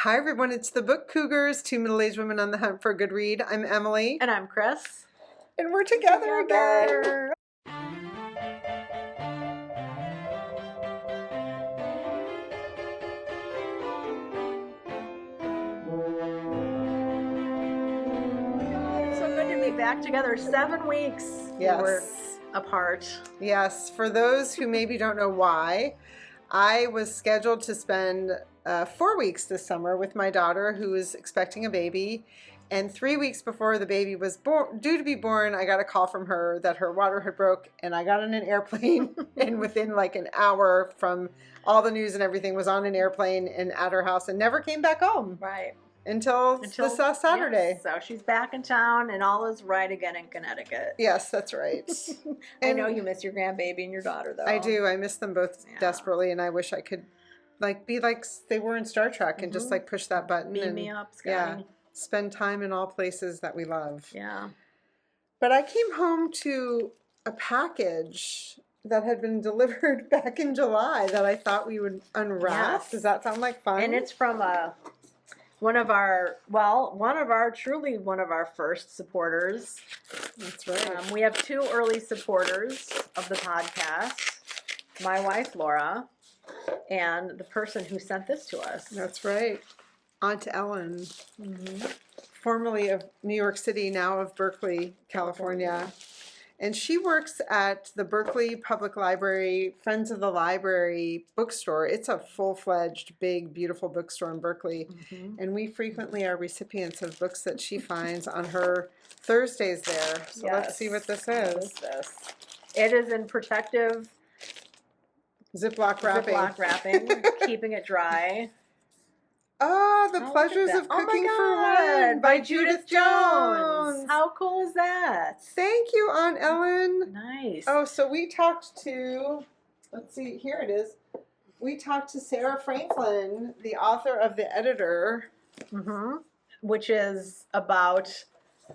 Hi everyone, it's the Book Cougars, two middle-aged women on the hunt for a good read. I'm Emily. And I'm Chris. And we're together again. It's so good to be back together. 7 weeks Yes. we were apart. Yes, for those who maybe don't know why, I was scheduled to spend 4 weeks this summer with my daughter who is expecting a baby. And 3 weeks before the baby was due to be born, I got a call from her that her water had broke, and I got on an airplane and within like an hour from all the news and everything was on an airplane and at her house and never came back home. Right. Until this last Saturday. Yes, so she's back in town and all is right again in Connecticut. Yes, that's right. I know you miss your grandbaby and your daughter though. I do. I miss them both desperately, and I wish I could be like they were in Star Trek and just like push that button Beam and me up, Scotty. spend time in all places that we love. Yeah. But I came home to a package that had been delivered back in July that I thought we would unwrap. Yes. Does that sound like fun? And it's from one of our first supporters. That's right. We have 2 early supporters of the podcast, my wife Laura, and the person who sent this to us. That's right. Aunt Ellen, formerly of New York City, now of Berkeley, California. And she works at the Berkeley Public Library, Friends of the Library bookstore. It's a full-fledged, big, beautiful bookstore in Berkeley. And we frequently are recipients of books that she finds on her Thursdays there. So let's see what this is. What is this? It is in protective Ziploc wrapping. Keeping it dry. Oh, The Pleasures of Cooking for One by Judith Jones. How cool is that? Thank you, Aunt Ellen. Nice. Oh, so we talked to, let's see, here it is. We talked to Sarah Franklin, the author of The Editor. Which is about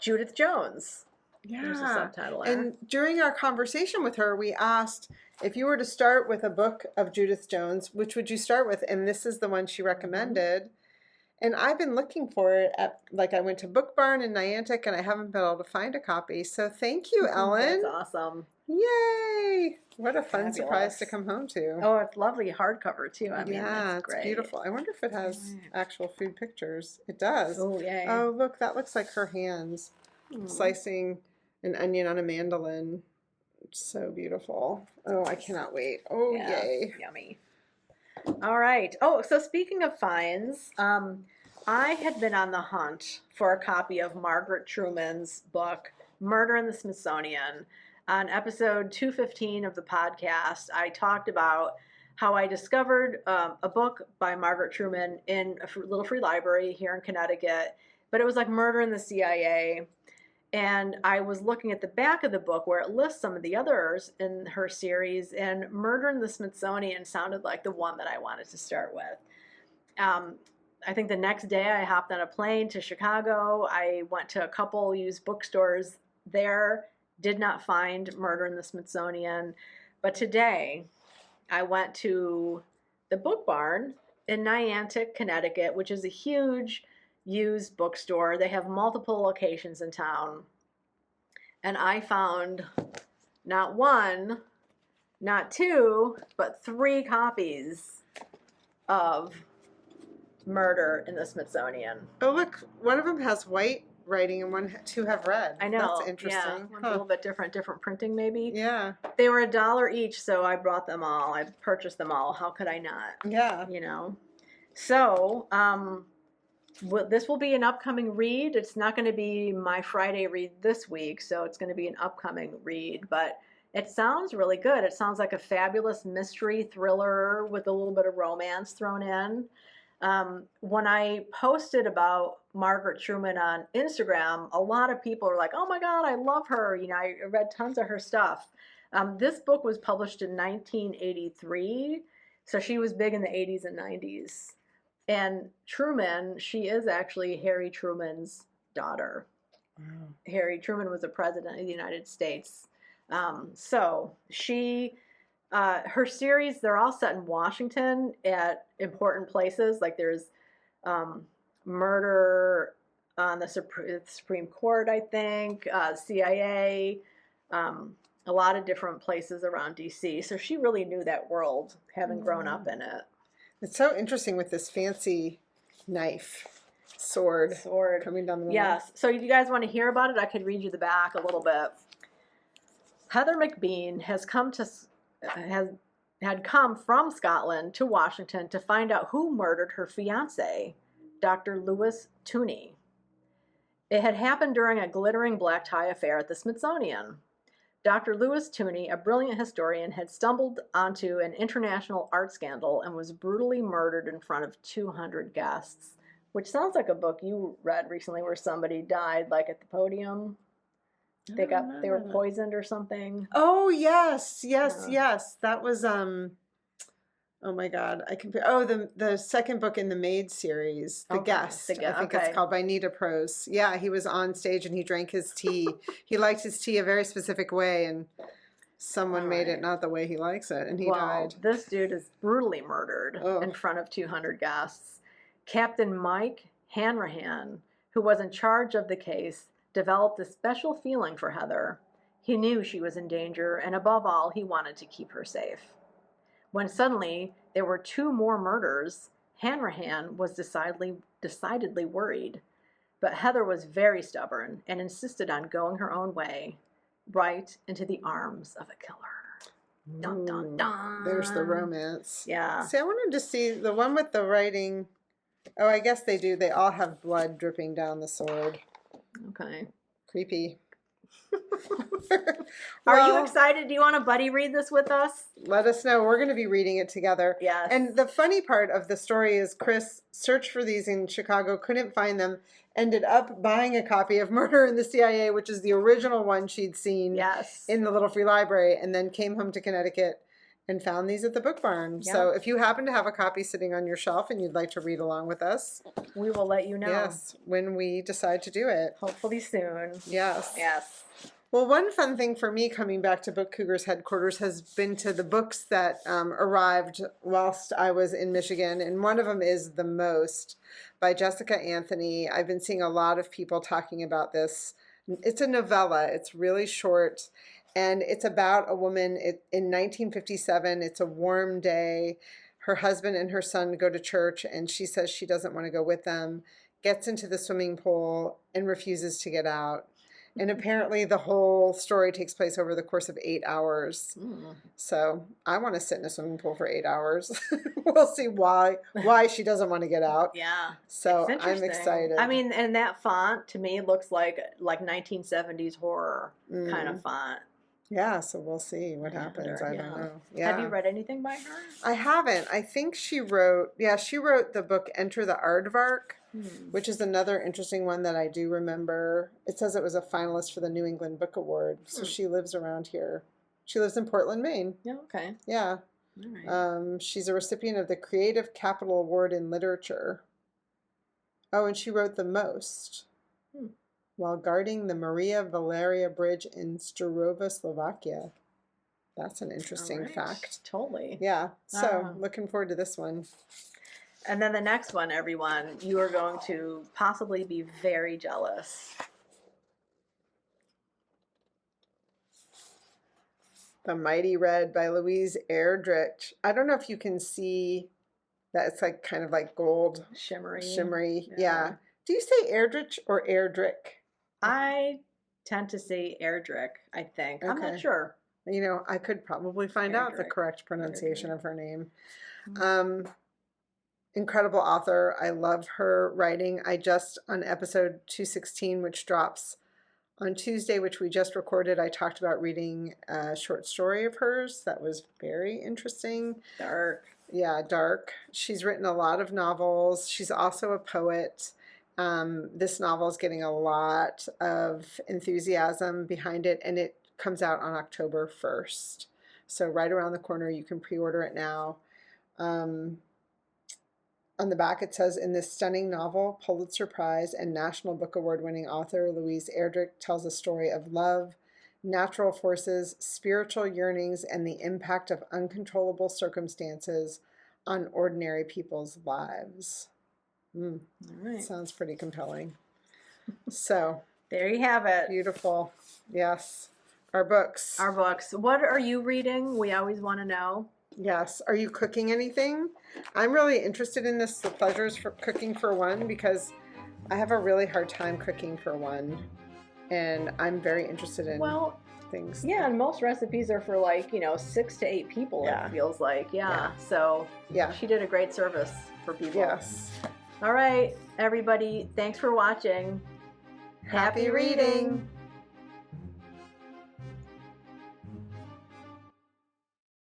Judith Jones. Yeah. There's a subtitle there. And during our conversation with her, we asked, if you were to start with a book of Judith Jones, which would you start with? And this is the one she recommended. And I've been looking for it I went to Book Barn in Niantic and I haven't been able to find a copy. So thank you, Ellen. That's awesome. Yay! What a fun surprise to come home to. Oh, it's lovely hardcover too. I mean, yeah, it's great. It's beautiful. I wonder if it has actual food pictures. It does. Oh, yay. Oh, look, that looks like her hands slicing an onion on a mandolin. It's so beautiful. Oh, I cannot wait. Oh, yay. Yummy. All right. Oh, so speaking of finds, I had been on the hunt for a copy of Margaret Truman's book, Murder in the Smithsonian. On episode 215 of the podcast, I talked about how I discovered a book by Margaret Truman in a little free library here in Connecticut, but it was like Murder in the CIA. And I was looking at the back of the book where it lists some of the others in her series, and Murder in the Smithsonian sounded like the one that I wanted to start with. I think the next day I hopped on a plane to Chicago. I went to a couple used bookstores there, did not find Murder in the Smithsonian. But today I went to the Book Barn in Niantic, Connecticut, which is a huge used bookstore. They have multiple locations in town. And I found not 1, not 2, but 3 copies of Murder in the Smithsonian. Oh, look, one of them has white writing and 2 have red. I know. That's interesting. Yeah, one's a little bit different printing maybe. Yeah. They were $1 each, so I brought them all. I purchased them all. How could I not? Yeah. You know. So, this will be an upcoming read. It's not going to be my Friday read this week, so it's going to be an upcoming read, but it sounds really good. It sounds like a fabulous mystery thriller with a little bit of romance thrown in. When I posted about Margaret Truman on Instagram, a lot of people are like, oh my God, I love her. You know, I read tons of her stuff. This book was published in 1983, so she was big in the 80s and 90s. And Truman, she is actually Harry Truman's daughter. Wow. Harry Truman was a president of the United States. So she Her series, they're all set in Washington at important places. Like there's murder on the Supreme Court, I think, CIA, a lot of different places around DC. So she really knew that world, having grown up in it. It's so interesting with this fancy knife, sword coming down the middle. Yes. So if you guys want to hear about it, I could read you the back a little bit. Heather McBean had come from Scotland to Washington to find out who murdered her fiancé, Dr. Louis Tooney. It had happened during a glittering black tie affair at the Smithsonian. Dr. Louis Tooney, a brilliant historian, had stumbled onto an international art scandal and was brutally murdered in front of 200 guests, which sounds like a book you read recently where somebody died like at the podium. They were poisoned or something. Oh, yes. That was oh my God, the second book in the Maid series, The Guest. I think it's called, by Nita Prose. Yeah, he was on stage and he drank his tea. He liked his tea a very specific way, and someone made it not the way he likes it, and he died. This dude is brutally murdered in front of 200 guests. Captain Mike Hanrahan, who was in charge of the case, developed a special feeling for Heather. He knew she was in danger, and above all, he wanted to keep her safe. When suddenly there were 2 more murders, Hanrahan was decidedly worried. But Heather was very stubborn and insisted on going her own way, right into the arms of a killer. Dun, dun, dun. There's the romance. Yeah. See, I wanted to see the one with the writing. Oh, I guess they do. They all have blood dripping down the sword. Okay. Creepy. Are you excited? Do you want to buddy read this with us? Let us know. We're going to be reading it together. Yes. And the funny part of the story is Chris searched for these in Chicago, couldn't find them, ended up buying a copy of Murder in the CIA, which is the original one she'd seen in the Little Free Library, and then came home to Connecticut and found these at the Book Barn. Yep. So if you happen to have a copy sitting on your shelf and you'd like to read along with us, we will let you know. Yes, when we decide to do it. Hopefully soon. Yes. Yes. Well, one fun thing for me coming back to Book Cougars headquarters has been to the books that arrived whilst I was in Michigan, and one of them is The Most by Jessica Anthony. I've been seeing a lot of people talking about this. It's a novella. It's really short, and it's about a woman in 1957. It's a warm day. Her husband and her son go to church, and she says she doesn't want to go with them, gets into the swimming pool, and refuses to get out. And apparently the whole story takes place over the course of 8 hours. So I want to sit in a swimming pool for 8 hours. We'll see why she doesn't want to get out. Yeah. So I'm excited. I mean, and that font to me looks like 1970s horror kind of font. Yeah, so we'll see what happens. I don't know. Yeah. Have you read anything by her? I haven't. I think she wrote the book Enter the Aardvark, which is another interesting one that I do remember. It says it was a finalist for the New England Book Award. So she lives around here. She lives in Portland, Maine. Yeah, okay. Yeah. All right. She's a recipient of the Creative Capital Award in Literature. Oh, and she wrote The Most while guarding the Maria Valeria Bridge in Sturovo, Slovakia. That's an interesting fact. Totally. Yeah. So looking forward to this one. And then the next one, everyone, you are going to possibly be very jealous. The Mighty Red by Louise Erdrich. I don't know if you can see that it's like kind of like gold. Shimmery. Yeah. Do you say Erdrich or Erdrich? I tend to say Erdrich, I think. I'm not sure. You know, I could probably find out the correct pronunciation of her name. Incredible author. I love her writing. I just, on episode 216, which drops on Tuesday, which we just recorded, I talked about reading a short story of hers that was very interesting. Dark. Yeah, dark. She's written a lot of novels. She's also a poet. This novel is getting a lot of enthusiasm behind it, and it comes out on October 1st. So right around the corner, you can pre-order it now. On the back, it says, in this stunning novel, Pulitzer Prize and National Book Award winning author Louise Erdrich tells a story of love, natural forces, spiritual yearnings, and the impact of uncontrollable circumstances on ordinary people's lives. Mm, All right. sounds pretty compelling. So, There you have it. beautiful. Yes. Our books. Our books. What are you reading? We always want to know. Yes. Are you cooking anything? I'm really interested in this, The Pleasures for Cooking for One, because I have a really hard time cooking for one. And I'm very interested in things. Yeah, and most recipes are for like, 6 to 8 people, Yeah. it feels like. Yeah. So Yeah. she did a great service for people. Yes. All right, everybody, thanks for watching. Happy reading.